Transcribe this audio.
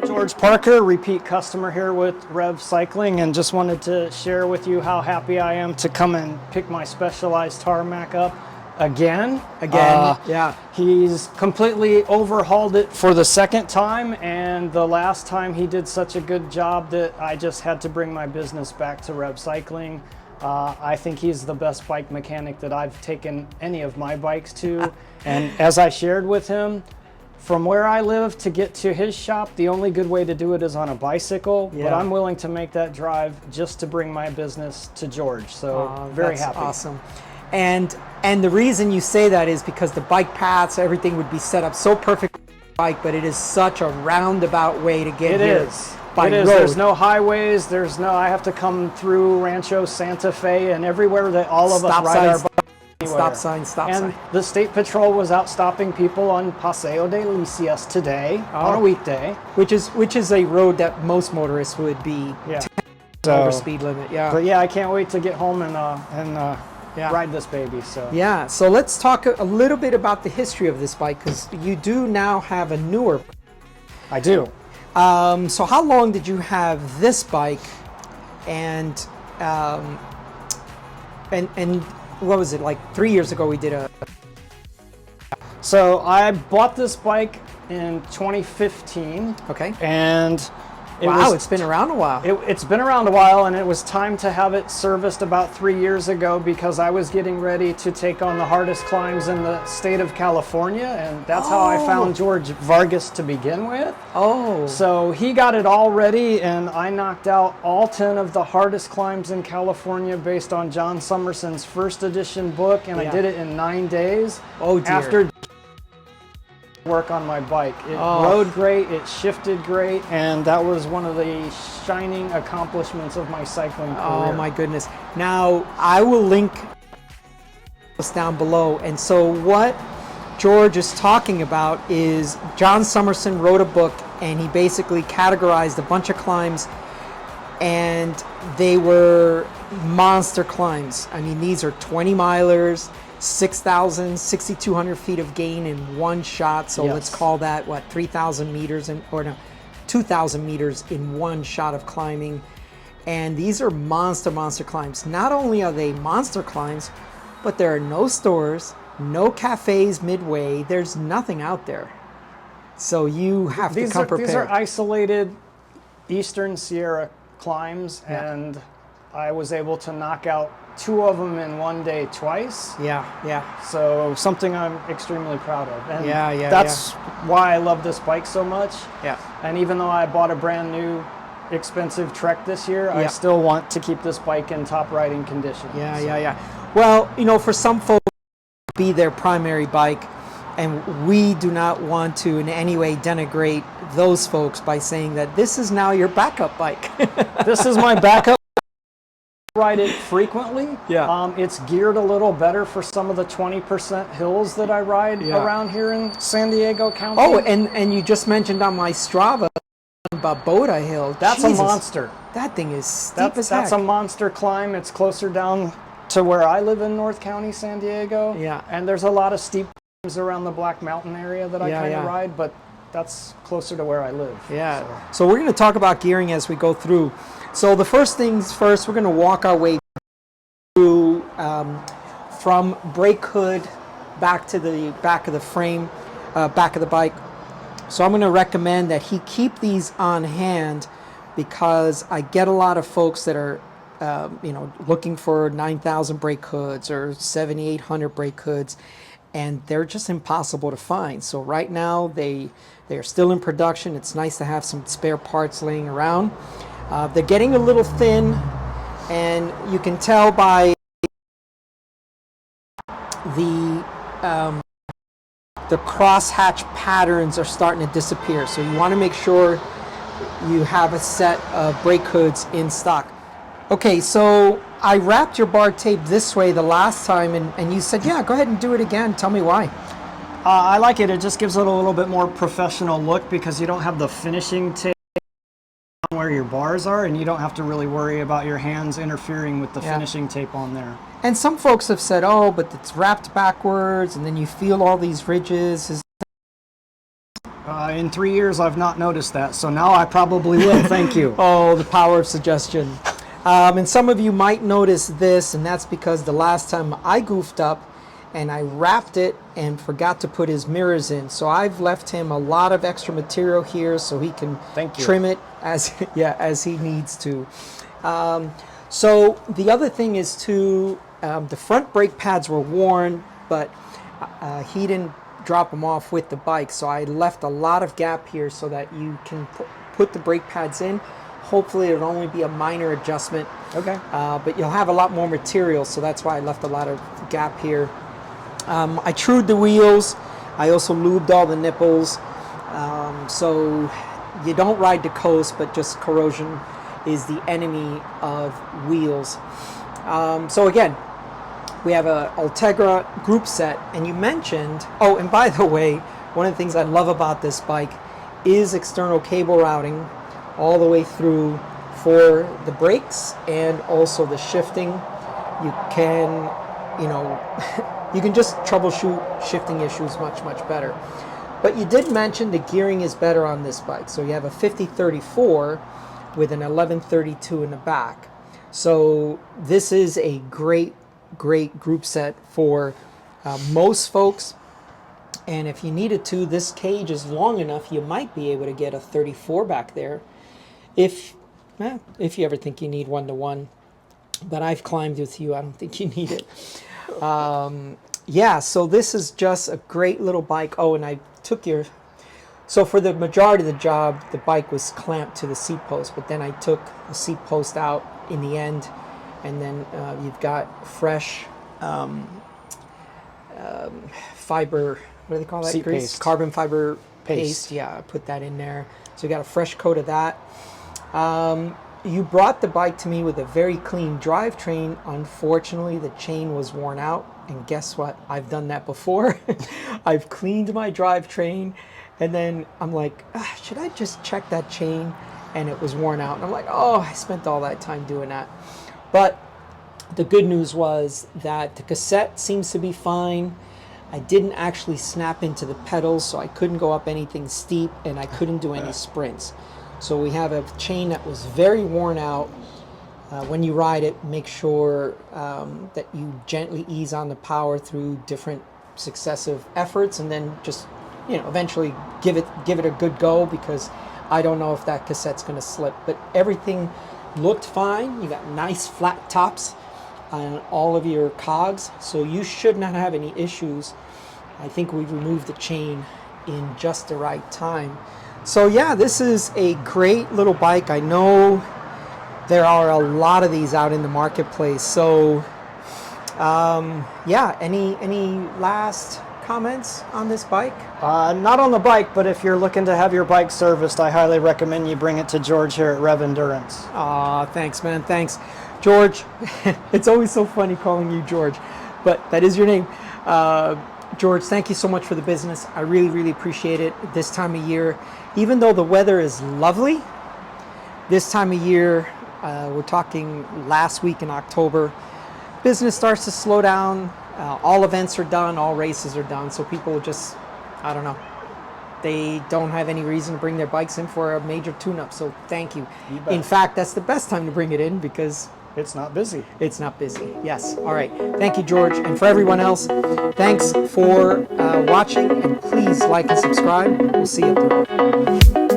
George Parker, repeat customer here with REV Cycling, and just wanted to share with you how happy I am to come and pick my Specialized Tarmac up again. Yeah. He's completely overhauled it for the second time, and the last time he did such a good job that I just had to bring my business back to REV Cycling. I think he's the best bike mechanic that I've taken any of my bikes to, and as I shared with him, from where I live to get to his shop, the only good way to do it is on a bicycle, but I'm willing to make that drive just to bring my business to George. So very happy. Awesome. And the reason you say that is because the bike paths, everything would be set up so perfect for the bike, but it is such a roundabout way to get here. It is. There's no highways. I have to come through Rancho Santa Fe and everywhere that all of us ride our bikes. Stop sign. And the state patrol was out stopping people on Paseo de Licias today on a weekday, which is a road that most motorists would be over speed limit. But I can't wait to get home and ride this baby. So let's talk a little bit about the history of this bike, because you do now have a newer. I do. So how long did you have this bike, and what was it, like 3 years ago we did a... So I bought this bike in 2015. Okay. And it's been around a while. It's been around a while, and it was time to have it serviced about 3 years ago because I was getting ready to take on the hardest climbs in the state of California, and that's how I found George Vargas to begin with. So he got it all ready, and I knocked out all 10 of the hardest climbs in California based on John Summerson's first edition book, and I did it in 9 days. Oh dear. After work on my bike. It rode great, it shifted great, and that was one of the shining accomplishments of my cycling career. Oh my goodness. Now, I will link this down below. And so what George is talking about is John Summerson wrote a book, and he basically categorized a bunch of climbs, and they were monster climbs. I mean, these are 20 milers, 6,000, 6,200 feet of gain in one shot. So let's call that, 3,000 meters, 2,000 meters in one shot of climbing. And these are monster climbs. Not only are they monster climbs, but there are no stores, no cafes midway. There's nothing out there. So you have to come prepared. These are isolated Eastern Sierra climbs, and I was able to knock out 2 of them in one day twice. So something I'm extremely proud of. And that's why I love this bike so much. And even though I bought a brand new expensive Trek this year, I still want to keep this bike in top riding condition. Well, you know, for some folks, it will be their primary bike, and we do not want to in any way denigrate those folks by saying that this is now your backup bike. This is my backup. Ride it frequently. It's geared a little better for some of the 20% hills that I ride around here in San Diego County. Oh, and you just mentioned on my Strava about Boda Hill. That's a monster. That thing is steep as heck. That's a monster climb. It's closer down to where I live in North County, San Diego. And there's a lot of steep climbs around the Black Mountain area that I kind of ride, but that's closer to where I live. So we're going to talk about gearing as we go through. So the first things first, we're going to walk our way through from brake hood back to the back of the frame, back of the bike. So I'm going to recommend that he keep these on hand, because I get a lot of folks that are looking for 9,000 brake hoods or 7,800 brake hoods, and they're just impossible to find. So right now they are still in production. It's nice to have some spare parts laying around. They're getting a little thin, and you can tell by the crosshatch patterns are starting to disappear. So you want to make sure you have a set of brake hoods in stock. Okay, so I wrapped your bar tape this way the last time, and you said, yeah, go ahead and do it again. Tell me why. I like it. It just gives it a little bit more professional look because you don't have the finishing tape where your bars are, and you don't have to really worry about your hands interfering with the Yeah. finishing tape on there. And some folks have said, oh, but it's wrapped backwards, and then you feel all these ridges. In 3 years, I've not noticed that, so now I probably will. Thank you. Oh, the power of suggestion. And some of you might notice this, and that's because the last time I goofed up and I wrapped it and forgot to put his mirrors in. So I've left him a lot of extra material here so he can Thank you. trim it as as he needs to. So the other thing is too, the front brake pads were worn, but he didn't drop them off with the bike. So I left a lot of gap here so that you can put the brake pads in. Hopefully it'll only be a minor adjustment. Okay. But you'll have a lot more material, so that's why I left a lot of gap here. I trued the wheels. I also lubed all the nipples. So you don't ride to coast, but just corrosion is the enemy of wheels. So again, we have a Ultegra group set, and you mentioned, oh, and by the way, one of the things I love about this bike is external cable routing all the way through for the brakes and also the shifting. You can, you can just troubleshoot shifting issues much, much better. But you did mention the gearing is better on this bike. So you have a 5034 with an 1132 in the back. So this is a great group set for most folks. And if you needed to, this cage is long enough, you might be able to get a 34 back there. If you ever think you need one-to-one, but I've climbed with you, I don't think you need it. Yeah, so this is just a great little bike. Oh, and I took so for the majority of the job, the bike was clamped to the seat post, but then I took the seat post out in the end, and then you've got fresh fiber, what do they call that? Seat grease? paste. Carbon fiber Paste. paste. Yeah, I put that in there. So you got a fresh coat of that. You brought the bike to me with a very clean drivetrain. Unfortunately, the chain was worn out. And guess what? I've done that before. I've cleaned my drivetrain, and then I'm like, should I just check that chain? And it was worn out. And I'm like, oh, I spent all that time doing that. But the good news was that the cassette seems to be fine. I didn't actually snap into the pedals, so I couldn't go up anything steep, and I couldn't do any sprints. So we have a chain that was very worn out. When you ride it, make sure that you gently ease on the power through different successive efforts, and then just eventually give it a good go, because I don't know if that cassette's going to slip. But everything looked fine. You got nice flat tops on all of your cogs, so you should not have any issues. I think we removed the chain in just the right time. So yeah, this is a great little bike. I know there are a lot of these out in the marketplace. So yeah, any last comments on this bike? Not on the bike, but if you're looking to have your bike serviced, I highly recommend you bring it to George here at REV Endurance. Aw, thanks, man. Thanks. George, it's always so funny calling you George, but that is your name. George, thank you so much for the business. I really, really appreciate it this time of year. Even though the weather is lovely, this time of year, we're talking last week in October, business starts to slow down. All events are done, all races are done, so people just, I don't know, they don't have any reason to bring their bikes in for a major tune-up, so thank you. You bet. In fact, that's the best time to bring it in, because It's not busy. it's not busy. Yes. All right. Thank you, George. And for everyone else, thanks for watching, and please like and subscribe. We'll see you up the road.